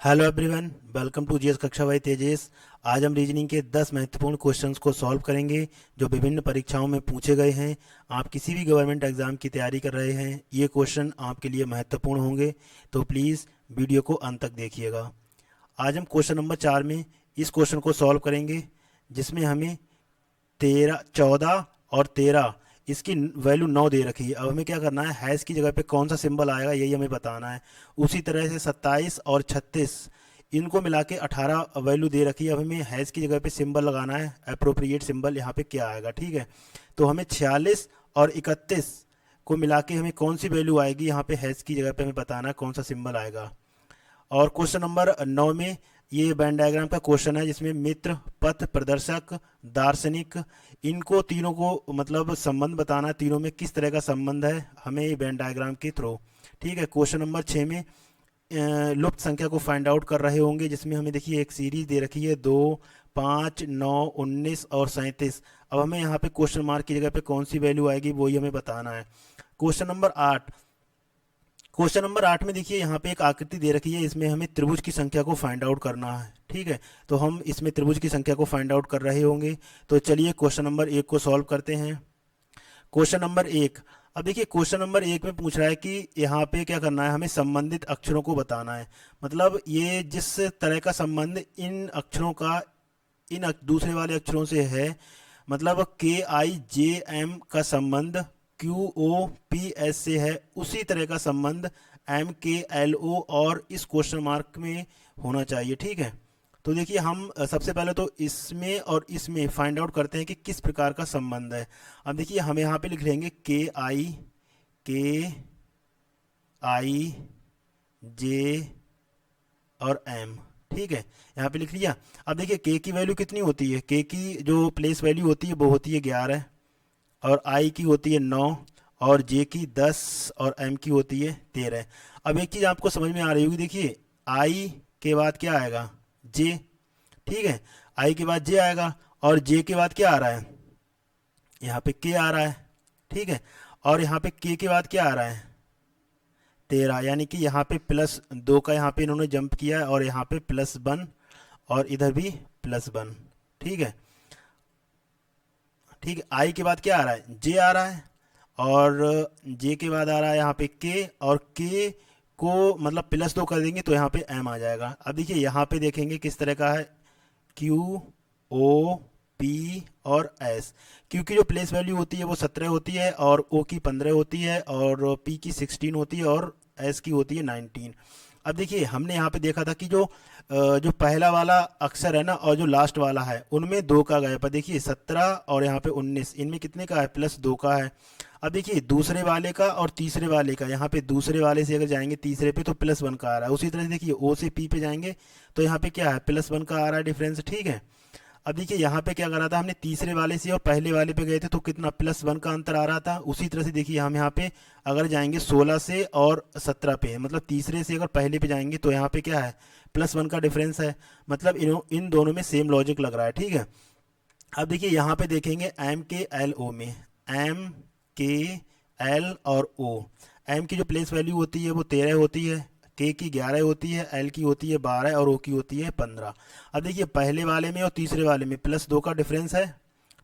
Hello everyone, welcome to GS कक्षा by Tejas. आज हम रीजनिंग के 10 महत्वपूर्ण क्वेश्चंस को सॉल्व करेंगे जो विभिन्न परीक्षाओं में पूछे गए हैं। आप किसी भी गवर्नमेंट एग्जाम की तैयारी कर रहे हैं, ये क्वेश्चन आपके लिए महत्वपूर्ण होंगे, तो प्लीज़ वीडियो को अंत तक देखिएगा। आज हम क्वेश्चन नंबर 4 में इस क्वेश्चन को सॉल्व करेंगे, जिसमें हमें 13, 14 और 13 इसकी वैल्यू 9 दे रखी है। अब हमें क्या करना है, हैश की जगह पे कौन सा सिंबल आएगा यही हमें बताना है। उसी तरह से 27 और 36 इनको मिला के 18 वैल्यू दे रखी है। अब हमें हैश की जगह पे सिंबल लगाना है, अप्रोप्रिएट सिंबल यहाँ पे क्या आएगा। ठीक है, तो हमें 46 और 31 को मिला के हमें कौन सी वैल्यू आएगी, यहाँ पे हैश की जगह पे हमें बताना है कौन सा सिंबल आएगा। और क्वेश्चन नंबर 9 में ये वेन डायग्राम का क्वेश्चन है, जिसमें मित्र, पथ प्रदर्शक, दार्शनिक, इनको तीनों को मतलब संबंध बताना है। तीनों में किस तरह का संबंध है हमें ये वेन डायग्राम के थ्रू। ठीक है, क्वेश्चन नंबर 6 में लुप्त संख्या को फाइंड आउट कर रहे होंगे, जिसमें हमें देखिए एक सीरीज दे रखी है 2, 5, 9, 19 और 37। अब हमें यहाँ पे क्वेश्चन मार्क की जगह पे कौन सी वैल्यू आएगी वही हमें बताना है। क्वेश्चन नंबर 8 में देखिए यहाँ पे एक आकृति दे रखी है, इसमें हमें त्रिभुज की संख्या को फाइंड आउट करना है। ठीक है, तो हम इसमें त्रिभुज की संख्या को फाइंड आउट कर रहे होंगे। तो चलिए क्वेश्चन नंबर 1 को सॉल्व करते हैं। क्वेश्चन नंबर 1, अब देखिए क्वेश्चन नंबर 1 में पूछ रहा है कि यहाँ पे क्या करना है, हमें संबंधित अक्षरों को बताना है। मतलब ये जिस तरह का संबंध इन अक्षरों का दूसरे वाले अक्षरों से है, मतलब KIJM का संबंध QOPS से है, उसी तरह का संबंध MKLO और इस क्वेश्चन मार्क में होना चाहिए। ठीक है, तो देखिए हम सबसे पहले तो इसमें और इसमें फाइंड आउट करते हैं कि किस प्रकार का संबंध है। अब देखिए हम यहाँ पे लिख लेंगे KIJ और M। ठीक है, यहाँ पे लिख लिया। अब देखिए K की वैल्यू कितनी होती है, K की जो प्लेस वैल्यू होती है वो होती है 11, और I की होती है 9, और J की 10, और M की होती है 13। अब एक चीज़ आपको समझ में आ रही होगी, देखिए I के बाद क्या आएगा, J। ठीक है, I के बाद J आएगा, और J के बाद क्या आ रहा है, यहाँ पे K आ रहा है। ठीक है, और यहाँ पे K के बाद क्या आ रहा है, 13, यानी कि यहाँ पे +2 का यहाँ पे इन्होंने जंप किया है, और यहाँ पे +1 और इधर भी +1। ठीक है, ठीक है, आई के बाद क्या आ रहा है, जे आ रहा है, और जे के बाद आ रहा है यहाँ पे के, और के को मतलब +2 कर देंगे तो यहाँ पे एम आ जाएगा। अब देखिए यहाँ पे देखेंगे किस तरह का है, क्यू, ओ, पी और एस। क्यू की जो प्लेस वैल्यू होती है वो 17 होती है, और ओ की 15 होती है, और पी की 16 होती है, और एस की होती है 19। अब देखिए हमने यहाँ पे देखा था कि जो पहला वाला अक्षर है ना, और जो लास्ट वाला है, उनमें 2 का गैप है। देखिए 17 और यहाँ पे 19, इनमें कितने का है, +2 का है। अब देखिए दूसरे वाले का और तीसरे वाले का, यहाँ पे दूसरे वाले से अगर जाएंगे तीसरे पे तो +1 का आ रहा है। उसी तरह से देखिए ओ से पी पे जाएंगे तो यहाँ पे क्या है, +1 का आ रहा है डिफरेंस। ठीक है, अब देखिए यहाँ पे क्या करा था हमने, तीसरे वाले से और पहले वाले पे गए थे तो कितना, +1 का अंतर आ रहा था। उसी तरह से देखिए हम यहाँ पे अगर जाएंगे 16 से और 17 पे, मतलब तीसरे से अगर पहले पे जाएंगे तो यहाँ पे क्या है, +1 का डिफरेंस है। मतलब इन दोनों में सेम लॉजिक लग रहा है। ठीक है, अब देखिए यहाँ पे देखेंगे MKLO में, MKL और O। M की जो प्लेस वैल्यू होती है वो 13 होती है, K की 11 होती है, L की होती है 12, और O की होती है 15। अब देखिए पहले वाले में और तीसरे वाले में +2 का डिफरेंस है।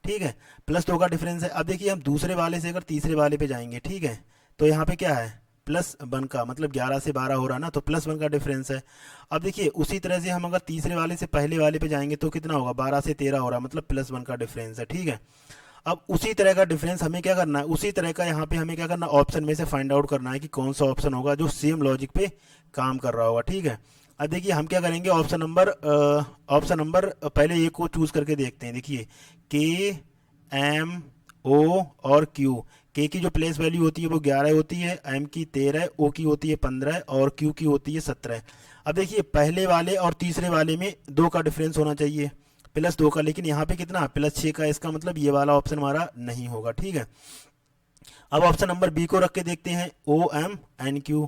ठीक है, +2 का डिफरेंस है। अब देखिए हम दूसरे वाले से अगर तीसरे वाले पे जाएंगे, ठीक है, तो यहाँ पे क्या है, +1 का, मतलब 11 से 12 हो रहा ना, तो +1 का डिफरेंस है। अब देखिए उसी तरह से हम अगर तीसरे वाले से पहले वाले पे जाएंगे तो कितना होगा, 12 से 13 हो रहा, मतलब +1 का डिफरेंस है। ठीक है, अब उसी तरह का डिफरेंस हमें क्या करना है, उसी तरह का यहाँ पे हमें क्या करना है, ऑप्शन में से फाइंड आउट करना है कि कौन सा ऑप्शन होगा जो सेम लॉजिक पे काम कर रहा होगा। ठीक है, अब देखिए हम क्या करेंगे, ऑप्शन नंबर पहले एक को चूज करके देखते हैं। देखिए KM O और Q। के की जो प्लेस वैल्यू होती है वो 11 होती है, एम की 13, ओ की होती है 15, और क्यू की होती है 17। अब देखिए पहले वाले और तीसरे वाले में 2 का डिफरेंस होना चाहिए, +2 का, लेकिन यहाँ पे कितना, +6 का। इसका मतलब ये वाला ऑप्शन हमारा नहीं होगा। ठीक है, अब ऑप्शन नंबर बी को रख के देखते हैं, OM N Q,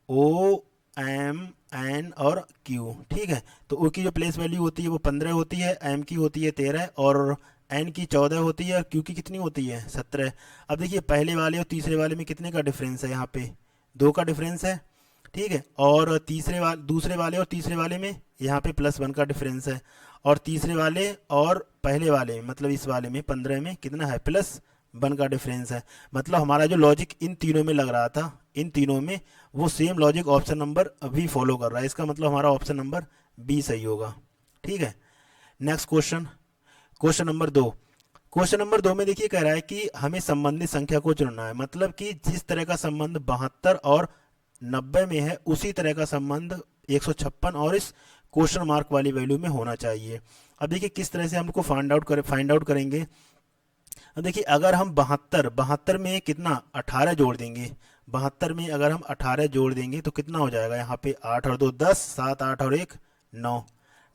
OM N और Q। ठीक है, तो O की जो प्लेस वैल्यू होती है वो 15 होती है, M की होती है 13, और N की 14 होती है, और Q की कितनी होती है, 17। अब देखिए पहले वाले और तीसरे वाले में कितने का डिफरेंस है, यहाँ पे 2 का डिफरेंस है। ठीक है। और दूसरे वाले और तीसरे वाले में यहाँ पे +1 का डिफरेंस है, और तीसरे वाले और पहले वाले मतलब इस वाले में 15 में कितना है, +1 का डिफरेंस है। मतलब हमारा जो लॉजिक इन तीनों में लग रहा था, इन तीनों में वो same logic option number B follow कर रहा है। इसका मतलब हमारा ऑप्शन नंबर बी सही होगा। ठीक है। Next question, question number 2। Question number 2 में देखिए कह रहा है कि हमें संबंधित संख्या को चुनना है। मतलब कि जिस तरह का संबंध 72 और 90 में है उसी तरह का संबंध 156 और इस क्वेश्चन मार्क वाली वैल्यू में होना चाहिए। अब देखिए किस तरह से हमको फाइंड आउट करेंगे। अब देखिए अगर हम 72 में कितना 18 जोड़ देंगे, 72 में अगर हम 18 जोड़ देंगे तो कितना हो जाएगा, यहाँ पे 8 और 2 10, 7 8 और 1 9,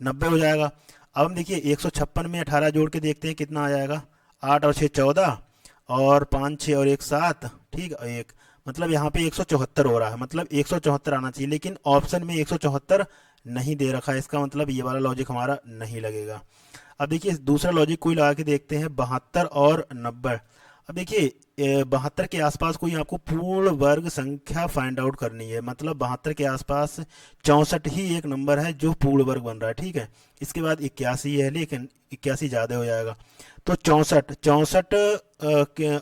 90 हो जाएगा। अब हम देखिए 156 में 18 जोड़ के देखते हैं कितना आ जाएगा, 8 और 6 14 और 5 6 और 1 7, ठीक है, एक मतलब यहाँ पे 174 हो रहा है। मतलब 174 आना चाहिए, लेकिन ऑप्शन में 174 नहीं दे रखा है। इसका मतलब ये वाला लॉजिक हमारा नहीं लगेगा। अब देखिए दूसरा लॉजिक कोई लगा के देखते हैं, 72 और 90। अब देखिए 72 के आसपास कोई आपको पूर्ण वर्ग संख्या फाइंड आउट करनी है। मतलब 72 के आसपास 64 ही एक नंबर है जो पूर्ण वर्ग बन रहा है। ठीक है। इसके बाद 81 है, लेकिन 81 ज़्यादा हो जाएगा। तो 64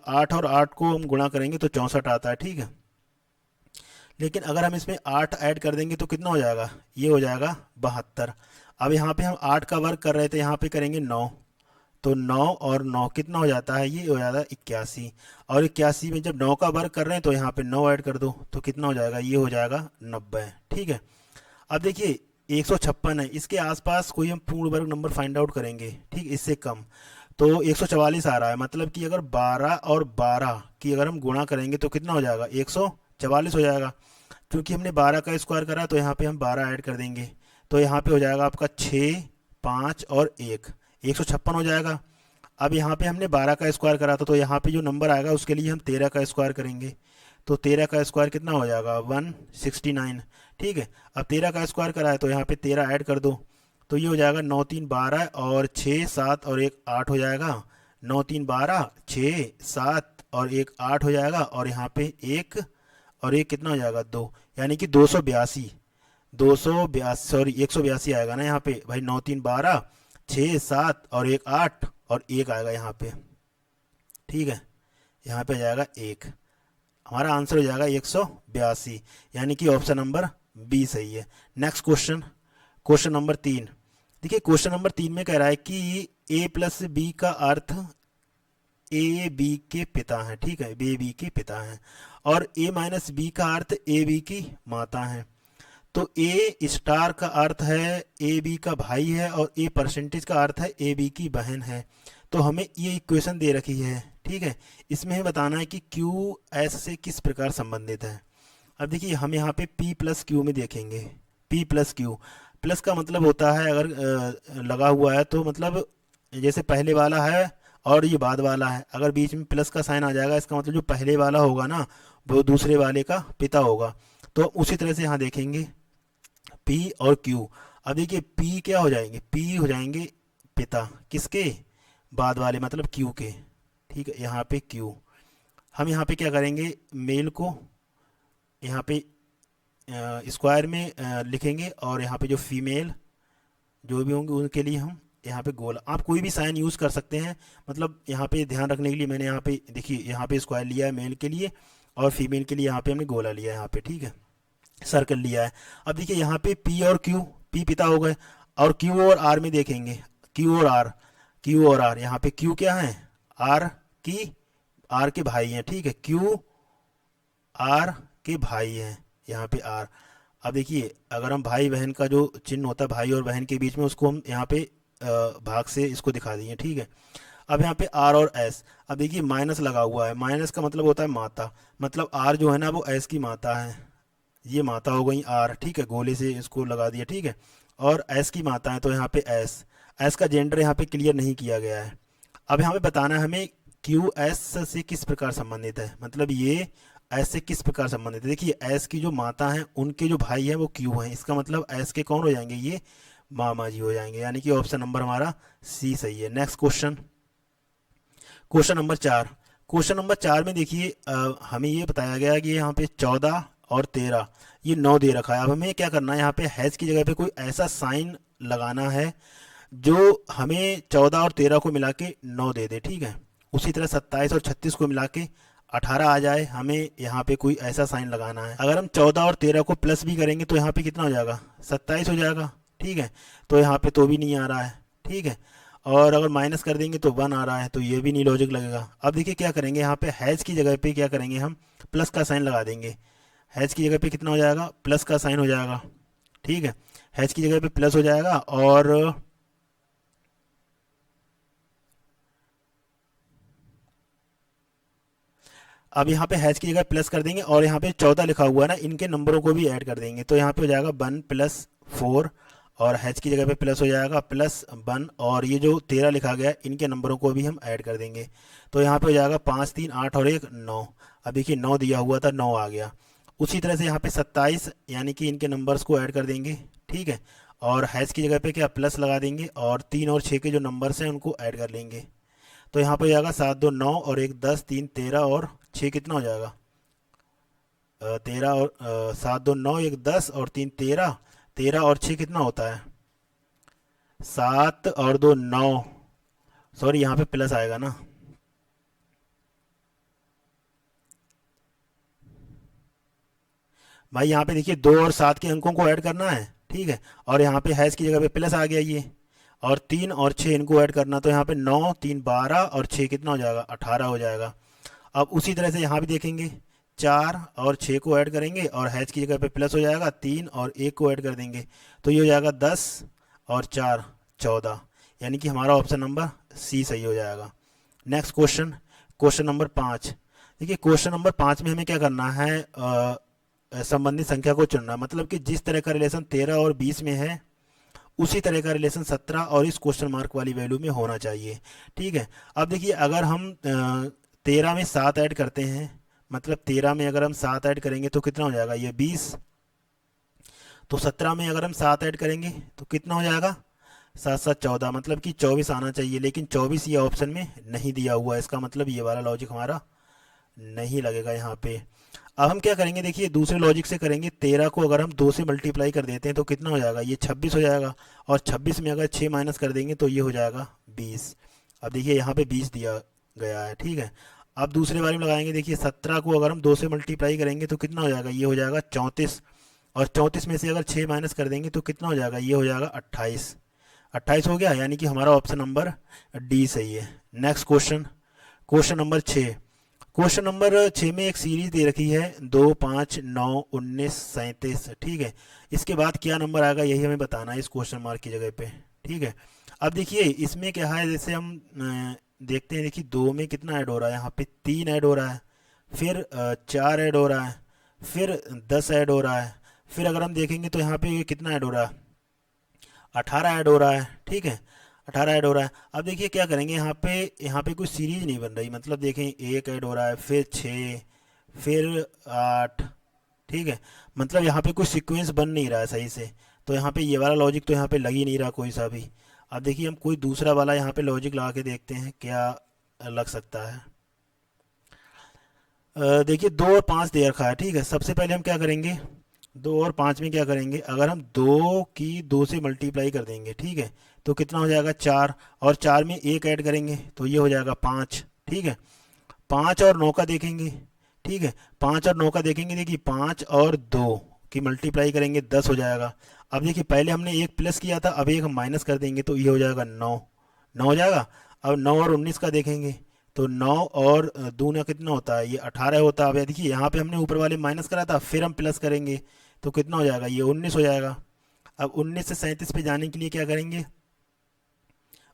8 और 8 को हम गुणा करेंगे तो 64 आता है। ठीक है। लेकिन अगर हम इसमें 8 ऐड कर देंगे तो कितना हो जाएगा, ये हो जाएगा 72। अब यहाँ पे हम 8 का वर्ग कर रहे थे, यहाँ पे करेंगे 9, तो 9 और 9 कितना हो जाता है, ये हो जाता है 81। और 81 में जब 9 का वर्ग कर रहे हैं तो यहाँ पे 9 ऐड कर दो तो कितना हो जाएगा, ये हो जाएगा 90। ठीक है। अब देखिए 156 है, इसके आसपास कोई हम पूर्ण वर्ग नंबर फाइंड आउट करेंगे, ठीक, इससे कम। तो 144 आ रहा है। मतलब कि अगर 12 और 12 की अगर हम गुणा करेंगे तो कितना हो जाएगा, 144 हो जाएगा। क्योंकि हमने 12 का स्क्वायर करा तो यहाँ पे हम 12 ऐड कर देंगे तो यहाँ पे हो जाएगा आपका 6 5 और 1, 156 हो जाएगा। अब यहाँ पे हमने 12 का स्क्वायर करा था तो यहाँ पे जो नंबर आएगा उसके लिए हम 13 का स्क्वायर करेंगे। तो 13 का स्क्वायर कितना हो जाएगा, 169। ठीक है। अब 13 का स्क्वायर करा है तो यहाँ पे 13 ऐड कर दो तो ये हो जाएगा 9 3 12 और 6 7 और 1 8 हो जाएगा। 9 3 12 6 7 और 1 8 हो जाएगा, और यहाँ पे 1 और 1 कितना हो जाएगा, 2, यानी कि 282। 282 सॉरी 182 आएगा ना यहाँ पे भाई। 9 3 12 6 7 और 1 8 और 1 आएगा यहाँ पे। ठीक है। यहाँ पे आ जाएगा 1, हमारा आंसर हो जाएगा 182, यानी कि ऑप्शन नंबर बी सही है। Next question, question number 3। देखिए क्वेश्चन नंबर 3 में कह रहा है कि a प्लस बी का अर्थ ए बी के पिता हैं। ठीक है, बी बी के पिता हैं। और a माइनस बी का अर्थ ए बी की माता है। तो ए स्टार का अर्थ है ए बी का भाई है, और ए परसेंटेज का अर्थ है ए बी की बहन है। तो हमें ये इक्वेशन दे रखी है। ठीक है। इसमें हमें बताना है कि क्यू एस से किस प्रकार संबंधित है। अब देखिए हम यहाँ पे p प्लस क्यू में देखेंगे। p प्लस क्यू, प्लस का मतलब होता है अगर लगा हुआ है तो मतलब जैसे पहले वाला है और ये बाद वाला है, अगर बीच में प्लस का साइन आ जाएगा इसका मतलब जो पहले वाला होगा ना वो दूसरे वाले का पिता होगा। तो उसी तरह से यहाँ देखेंगे P और Q। अब देखिए P क्या हो जाएंगे, P हो जाएंगे पिता किसके, बाद वाले मतलब Q के। ठीक है। यहाँ पे Q, हम यहाँ पे क्या करेंगे, मेल को यहाँ पे स्क्वायर में लिखेंगे, और यहाँ पे जो फीमेल जो भी होंगे उनके लिए हम यहाँ पे गोला, आप कोई भी साइन यूज़ कर सकते हैं। मतलब यहाँ पे ध्यान रखने के लिए मैंने यहाँ पे देखिए यहाँ पे स्क्वायर लिया है मेल के लिए, और फीमेल के लिए यहाँ पे हमने गोला लिया है यहाँ पे। ठीक है, सर्कल लिया है। अब देखिए यहाँ पे P और Q, P पिता हो गए, और Q और R में देखेंगे, Q और R, Q और R, यहाँ पे Q क्या है, R के भाई हैं। ठीक है, Q R के भाई हैं यहाँ पे R। अब देखिए अगर हम भाई बहन का जो चिन्ह होता है भाई और बहन के बीच में, उसको हम यहाँ पे भाग से इसको दिखा दिए। ठीक है। अब यहाँ पे R और S, अब देखिए माइनस लगा हुआ है, माइनस का मतलब होता है माता, मतलब R जो है ना वो S की माता है, ये माता हो गई R। ठीक है, गोले से इसको लगा दिया। ठीक है, और S की माता है तो यहाँ पे S का जेंडर यहाँ पे क्लियर नहीं किया गया है। अब यहाँ पे बताना है हमें क्यू एस से किस प्रकार संबंधित है, मतलब ये एस से किस प्रकार संबंधित है। देखिए एस की जो माता हैं उनके जो भाई हैं वो क्यू हैं, इसका मतलब एस के कौन हो जाएंगे, ये मामा जी हो जाएंगे, यानी कि ऑप्शन नंबर हमारा सी सही है। Next question, question number 4। Question number 4 में देखिए हमें ये बताया गया है कि यहाँ पे 14 और 13, ये 9 दे रखा है। अब हमें क्या करना है, यहाँ पे हैश की जगह पे कोई ऐसा साइन लगाना है जो हमें 14 और 13 को मिला के 9 दे दे, ठीक है। उसी तरह 27 और 36 को मिला के 18 आ जाए, हमें यहाँ पे कोई ऐसा साइन लगाना है। अगर हम 14 और 13 को प्लस भी करेंगे तो यहाँ पे कितना हो जाएगा, 27 हो जाएगा, ठीक है। तो यहाँ पे तो भी नहीं आ रहा है, ठीक है। और अगर माइनस कर देंगे तो 1 आ रहा है, तो ये भी नहीं लॉजिक लगेगा। अब देखिए क्या करेंगे, यहाँ पे हैश की जगह पे क्या करेंगे, हम प्लस का साइन लगा देंगे। हैश की जगह पे कितना हो जाएगा, प्लस का साइन हो जाएगा, ठीक है। हैश की जगह पे प्लस हो जाएगा, और अब यहाँ पे हैश की जगह प्लस कर देंगे, और यहाँ पे 14 लिखा हुआ है ना, इनके नंबरों को भी ऐड कर देंगे। तो यहाँ पे हो जाएगा 1+4, और हैश की जगह पे प्लस हो जाएगा +1, और ये जो 13 लिखा गया इनके नंबरों को भी हम ऐड कर देंगे। तो यहाँ पे हो जाएगा 5, 3, 8 और 1, 9। अब देखिए 9 दिया हुआ था, 9 आ गया। उसी तरह से यहाँ पे 27, यानी कि इनके नंबर्स को ऐड कर देंगे, ठीक है। और हैश की जगह पे क्या प्लस लगा देंगे, और 3 और 6 के जो नंबर्स हैं उनको ऐड कर लेंगे। तो यहाँ पे हो जाएगा 7, 2, 9 और 1, 10, 3, 13 और 6 कितना हो जाएगा, 13 और 7, 2, 9, 1, 10 और 3, 13, 13 और 6 कितना होता है, 7 और 2, 9। सॉरी, यहाँ पे प्लस आएगा ना, भाई यहाँ पे देखिए 2 और 7 के अंकों को ऐड करना है, ठीक है। और यहाँ पे हैश की जगह पे प्लस आ गया ये, और 3 और 6 इनको ऐड करना। तो यहाँ पे 9, 3, 12 और 6 कितना हो जाएगा, 18 हो जाएगा। अब उसी तरह से यहाँ भी देखेंगे, 4 और 6 को ऐड करेंगे, और हैश की जगह पे प्लस हो जाएगा, 3 और 1 को ऐड कर देंगे। तो ये हो जाएगा 10 और 4, 14, यानी कि हमारा ऑप्शन नंबर सी सही हो जाएगा। Next question, question number 5। देखिए क्वेश्चन नंबर 5 में हमें क्या करना है, संबंधित संख्या को चुनना। मतलब कि जिस तरह का रिलेशन 13 और 20 में है, उसी तरह का रिलेशन 17 और इस क्वेश्चन मार्क वाली वैल्यू में होना चाहिए, ठीक है। अब देखिए अगर हम 13 में 7 ऐड करते हैं, मतलब 13 में अगर हम 7 ऐड करेंगे तो कितना हो जाएगा, ये 20। तो 17 में अगर हम 7 ऐड करेंगे तो कितना हो जाएगा, 7, 7, 14, मतलब कि 24 आना चाहिए। लेकिन 24 ये ऑप्शन में नहीं दिया हुआ है, इसका मतलब ये वाला लॉजिक हमारा नहीं लगेगा यहाँ पे। अब हम क्या करेंगे, देखिए दूसरे लॉजिक से करेंगे। 13 को अगर हम 2 से मल्टीप्लाई कर देते हैं तो कितना हो जाएगा, ये 26 हो जाएगा। और 26 में अगर 6 माइनस कर देंगे तो ये हो जाएगा 20। अब देखिए यहाँ पे 20 दिया गया है, ठीक है। अब दूसरे बारे में लगाएंगे, देखिए 17 को अगर हम 2 से मल्टीप्लाई करेंगे तो कितना हो जाएगा, ये हो जाएगा 34। और 34 में से अगर 6 माइनस कर देंगे तो कितना हो जाएगा, ये हो जाएगा 28। 28 हो गया, यानी कि हमारा ऑप्शन नंबर डी सही है। Next question, question number 6। Question number 6 में एक सीरीज दे रखी है 2, 5, 9, 19, 37, ठीक है। इसके बाद क्या नंबर आएगा यही हमें बताना है इस क्वेश्चन मार्क की जगह पे, ठीक है। अब देखिए इसमें क्या है, जैसे हम देखते हैं, देखिए 2 में कितना ऐड हो रहा है, यहाँ पे 3 ऐड हो रहा है, फिर 4 ऐड हो रहा है, फिर 10 ऐड हो रहा है, फिर अगर हम देखेंगे तो यहाँ पे कितना ऐड हो रहा है, 18 ऐड हो रहा है, ठीक है। 18 ऐड हो रहा है। अब देखिए क्या करेंगे, यहाँ पे कोई सीरीज नहीं बन रही। मतलब देखें, 1 ऐड हो रहा है, फिर 6, फिर 8, ठीक है। मतलब यहाँ पे कोई सीक्वेंस बन नहीं रहा है सही से। तो यहाँ पे ये वाला लॉजिक तो यहाँ पे लग ही नहीं रहा कोई सा भी। अब देखिए हम कोई दूसरा वाला यहाँ पे लॉजिक लगा के देखते हैं क्या लग सकता है। देखिए 2 और 5 दे रखा है, ठीक है। सबसे पहले हम क्या करेंगे, 2 और 5 में क्या करेंगे, अगर हम 2 की 2 से मल्टीप्लाई कर देंगे, ठीक है, तो कितना हो जाएगा 4। और 4 में 1 ऐड करेंगे तो ये हो जाएगा 5, ठीक है। 5 और 9 का देखेंगे, ठीक है। 5 और 9 का देखेंगे, देखिए 5 और 2 की मल्टीप्लाई करेंगे 10 हो जाएगा। अब देखिए पहले हमने एक प्लस किया था, अब एक हम माइनस कर देंगे तो ये हो जाएगा 9, 9 हो जाएगा। अब 9 और 19 का देखेंगे तो 9 और दूना कितना होता है, ये 18 होता है। अब देखिए यहाँ पे हमने ऊपर वाले माइनस करा था, फिर हम प्लस करेंगे तो कितना हो जाएगा, ये 19 हो जाएगा। अब 19 से 37 पे जाने के लिए क्या करेंगे,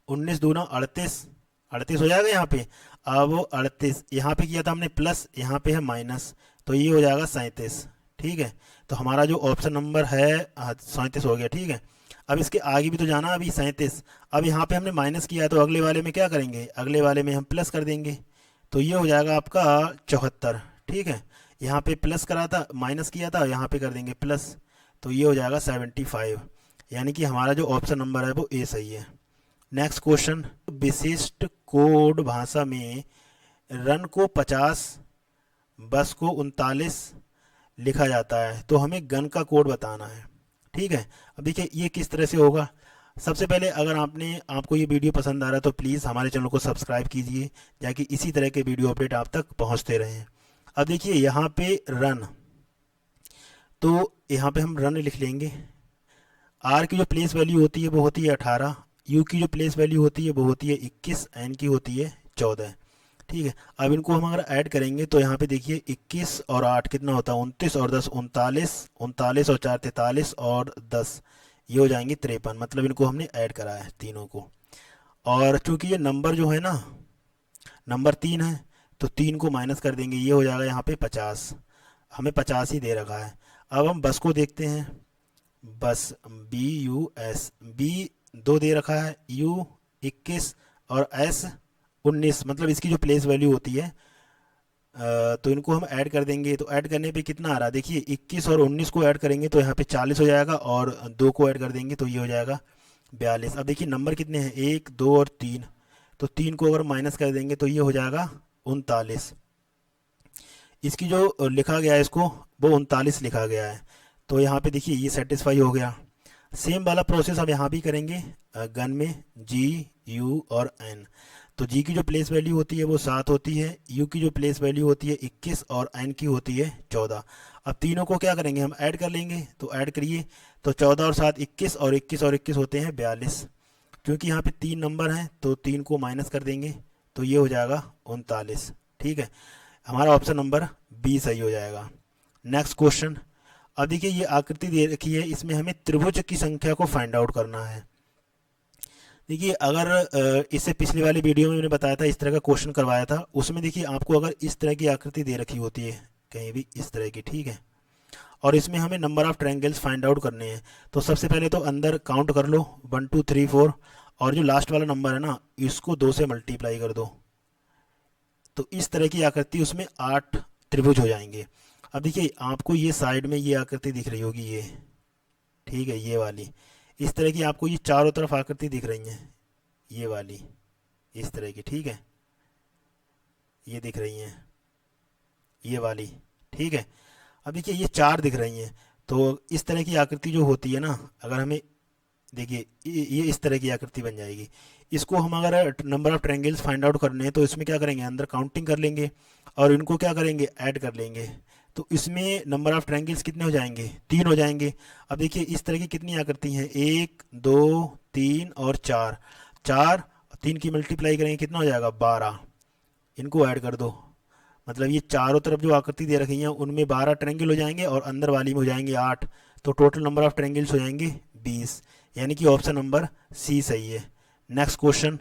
19 दूना 38, 38 हो जाएगा यहाँ पे। अब 38 यहाँ पे किया था हमने प्लस, यहाँ पे है माइनस, तो ये हो जाएगा 37, ठीक है। तो हमारा जो ऑप्शन नंबर है 37 हो गया, ठीक है। अब इसके आगे भी तो जाना, अभी 37। अब यहाँ पे हमने माइनस किया है तो अगले वाले में क्या करेंगे, अगले वाले में हम प्लस कर देंगे तो ये हो जाएगा आपका 74, ठीक है। यहाँ पे प्लस करा था, माइनस किया था, यहाँ पे कर देंगे प्लस तो ये हो जाएगा 75, यानी कि हमारा जो ऑप्शन नंबर है वो ए सही है। नेक्स्ट क्वेश्चन, विशिष्ट कोड भाषा में रन को 50, बस को 39, लिखा जाता है, तो हमें गन का कोड बताना है। ठीक है, अब देखिए ये किस तरह से होगा। सबसे पहले अगर आपको ये वीडियो पसंद आ रहा है तो प्लीज़ हमारे चैनल को सब्सक्राइब कीजिए, ताकि इसी तरह के वीडियो अपडेट आप तक पहुंचते रहें। अब देखिए यहाँ पे रन, तो यहाँ पे हम रन लिख लेंगे। आर की जो प्लेस वैल्यू होती है वो होती है 18, यू की जो प्लेस वैल्यू होती है वो होती है 21, एन की होती है 14। ठीक है, अब इनको हम अगर ऐड करेंगे तो यहाँ पे देखिए 21 और 8 कितना होता है 29 और 10 39, 39 और 4 43 और 10 ये हो जाएंगे 53। मतलब इनको हमने ऐड करा है तीनों को। और चूंकि ये नंबर जो है ना, नंबर 3 है, तो 3 को माइनस कर देंगे, ये हो जाएगा यहाँ पे 50। हमें 50 ही दे रखा है। अब हम बस को देखते हैं, बस BUS, बी 2 दे रखा है, यू 21 और एस 19, मतलब इसकी जो प्लेस वैल्यू होती है तो इनको हम ऐड कर देंगे। तो ऐड करने पे कितना आ रहा है देखिए, 21 और 19 को ऐड करेंगे तो यहाँ पे 40 हो जाएगा, और 2 को ऐड कर देंगे तो ये हो जाएगा 42। अब देखिए नंबर कितने हैं 1 2 और 3, तो 3 को अगर माइनस कर देंगे तो ये हो जाएगा 39। इसकी जो लिखा गया है इसको, वो 39 लिखा गया है। तो यहाँ पे देखिए ये सेटिस्फाई हो गया। सेम वाला प्रोसेस हम यहाँ भी करेंगे गन में, GU और N। तो G की जो प्लेस वैल्यू होती है वो 7 होती है, U की जो प्लेस वैल्यू होती है 21 और N की होती है 14। अब तीनों को क्या करेंगे हम ऐड कर लेंगे, तो ऐड करिए, तो 14 और 7 21 और 21 और 21 होते हैं 42। क्योंकि यहाँ पे 3 नंबर हैं तो 3 को माइनस कर देंगे तो ये हो जाएगा 39। ठीक है, हमारा ऑप्शन नंबर बी सही हो जाएगा। Next question. अब देखिए ये आकृति दे रखी है, इसमें हमें त्रिभुज की संख्या को फाइंड आउट करना है। देखिए अगर इससे पिछली वाली वीडियो में मैंने बताया था, इस तरह का क्वेश्चन करवाया था, उसमें देखिए आपको अगर इस तरह की आकृति दे रखी होती है कहीं भी इस तरह की, ठीक है, और इसमें हमें number of triangles find out करने हैं। तो सबसे पहले तो अंदर काउंट कर लो 1 2 3 4, और जो लास्ट वाला नंबर है ना इसको 2 से मल्टीप्लाई कर दो, तो इस तरह की आकृति उसमें 8 त्रिभुज हो जाएंगे। अब देखिए आपको ये साइड में ये आकृति दिख रही होगी ये, ठीक है, ये वाली, इस तरह की आपको ये चारों तरफ आकृति दिख रही हैं, ये वाली इस तरह की, ठीक है, ये दिख रही हैं, ये वाली, ठीक है। अब देखिए ये 4 दिख रही हैं, तो इस तरह की आकृति जो होती है ना, अगर हमें देखिए ये इस तरह की आकृति बन जाएगी। इसको हम अगर number of triangles find out करने हैं तो इसमें क्या करेंगे, अंदर काउंटिंग कर लेंगे और इनको क्या करेंगे ऐड कर लेंगे, तो इसमें नंबर ऑफ ट्रायंगल्स कितने हो जाएंगे 3 हो जाएंगे। अब देखिए इस तरह की कितनी आकृति हैं 1 2 3 और 4, 4 3 की मल्टीप्लाई करेंगे कितना हो जाएगा 12, इनको ऐड कर दो। मतलब ये चारों तरफ जो आकृति दे रखी हैं उनमें 12 ट्रायंगल हो जाएंगे और अंदर वाली में हो जाएंगे 8, तो टोटल नंबर ऑफ ट्रायंगल्स हो जाएंगे 20, यानी कि ऑप्शन नंबर सी सही है। Next question,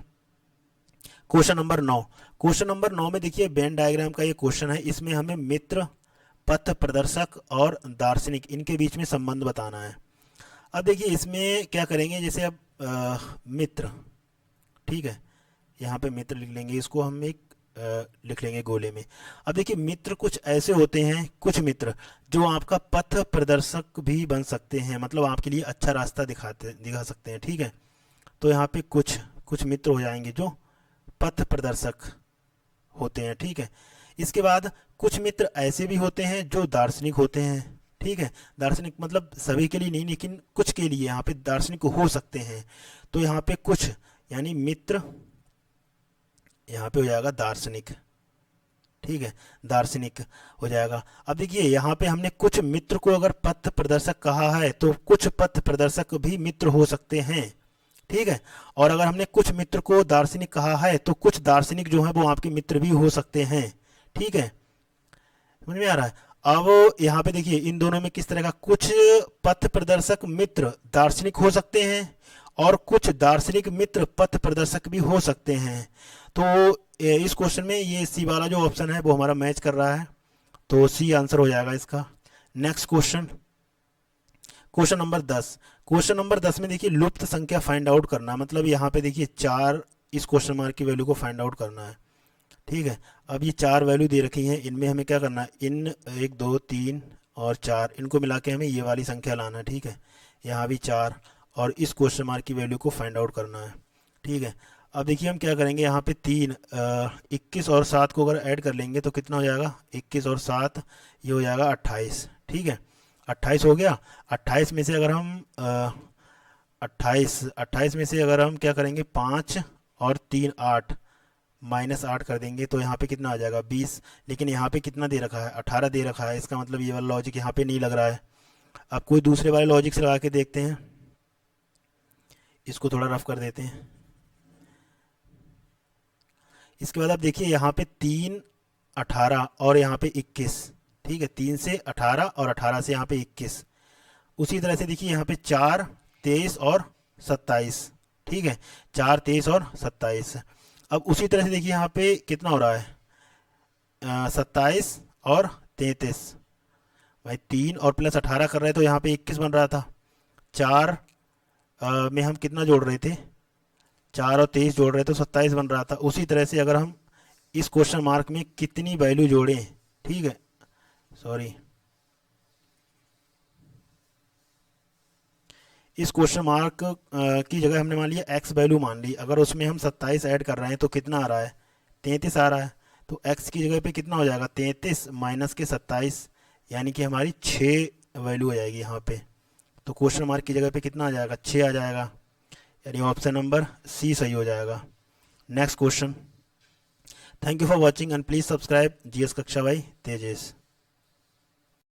question number 9। Question number 9 में देखिए वेन डायग्राम का ये क्वेश्चन है, इसमें हमें मित्र, पथ प्रदर्शक और दार्शनिक इनके बीच में संबंध बताना है। अब देखिए इसमें क्या करेंगे, जैसे अब मित्र, ठीक है, यहाँ पे मित्र लिख लेंगे, इसको हम एक लिख लेंगे गोले में। अब देखिए मित्र कुछ ऐसे होते हैं, कुछ मित्र जो आपका पथ प्रदर्शक भी बन सकते हैं, मतलब आपके लिए अच्छा रास्ता दिखा सकते हैं, ठीक है। तो यहाँ पे कुछ कुछ मित्र हो जाएंगे जो पथ प्रदर्शक होते हैं, ठीक है। इसके बाद कुछ मित्र ऐसे भी होते हैं जो दार्शनिक होते हैं, ठीक है। दार्शनिक मतलब सभी के लिए नहीं, लेकिन कुछ के लिए यहाँ पे दार्शनिक हो सकते हैं। तो यहाँ पे कुछ यानी मित्र, यहाँ पे हो जाएगा दार्शनिक, ठीक है, दार्शनिक हो जाएगा। अब देखिए यहाँ पे हमने कुछ मित्र को अगर पथ प्रदर्शक कहा है तो कुछ पथ प्रदर्शक भी मित्र हो सकते हैं, ठीक है। और अगर हमने कुछ मित्र को दार्शनिक कहा है तो कुछ दार्शनिक जो है वो आपके मित्र भी हो सकते हैं, ठीक है, समझ में आ रहा है। अब यहाँ पे देखिए इन दोनों में किस तरह का, कुछ पथ प्रदर्शक मित्र दार्शनिक हो सकते हैं और कुछ दार्शनिक मित्र पथ प्रदर्शक भी हो सकते हैं। तो इस क्वेश्चन में ये सी वाला जो ऑप्शन है वो हमारा मैच कर रहा है, तो सी आंसर हो जाएगा इसका। Next question, question number 10। Question number 10 में देखिए लुप्त संख्या फाइंड आउट करना, मतलब यहाँ पे देखिए 4 इस क्वेश्चन मार्क की वैल्यू को फाइंड आउट करना है, ठीक है। अब ये 4 वैल्यू दे रखी हैं, इनमें हमें क्या करना है, इन 1 2 3 और 4 इनको मिला के हमें ये वाली संख्या लाना है, ठीक है। यहाँ भी 4 और इस क्वेश्चन मार्क की वैल्यू को फाइंड आउट करना है, ठीक है। अब देखिए हम क्या करेंगे, यहाँ पे 21 और 7 को अगर ऐड कर लेंगे तो कितना हो जाएगा, 21 और 7 ये हो जाएगा 28। ठीक है, 28 हो गया। 28 में से अगर हम 28 में से अगर हम क्या करेंगे, 5 और 3 8, -8 कर देंगे तो यहाँ पे कितना आ जाएगा, 20। लेकिन यहाँ पे कितना दे रखा है, 18 दे रखा है। इसका मतलब ये वाला लॉजिक यहाँ पे नहीं लग रहा है। अब कोई दूसरे वाले लॉजिक से लगा के देखते हैं। इसको थोड़ा रफ कर देते हैं। इसके बाद आप देखिए यहाँ पे 3 18 और यहाँ पे 21। ठीक है, 3 से 18 और 18 से यहाँ पे 21। उसी तरह से देखिए यहाँ पे 4 23 और 27। ठीक है, 4 23 और 27। अब उसी तरह से देखिए यहाँ पे कितना हो रहा है, 27 और 33। भाई 3 और प्लस 18 कर रहे हैं तो यहाँ पे 21 बन रहा था। 4 में हम कितना जोड़ रहे थे, 4 और 23 जोड़ रहे थे तो 27 बन रहा था। उसी तरह से अगर हम इस क्वेश्चन मार्क में कितनी वैल्यू जोड़ें, ठीक है, सॉरी, इस क्वेश्चन मार्क की जगह हमने मान लिया x वैल्यू मान ली। अगर उसमें हम 27 ऐड कर रहे हैं तो कितना आ रहा है, 33 आ रहा है। तो x की जगह पे कितना हो जाएगा, 33 माइनस के 27, यानी कि हमारी 6 वैल्यू आ जाएगी यहाँ पे। तो क्वेश्चन मार्क की जगह पे कितना आ जाएगा, 6 आ जाएगा, यानी ऑप्शन नंबर सी सही हो जाएगा। Next question. Thank you for watching and please subscribe GS कक्षा बाई तेजेस।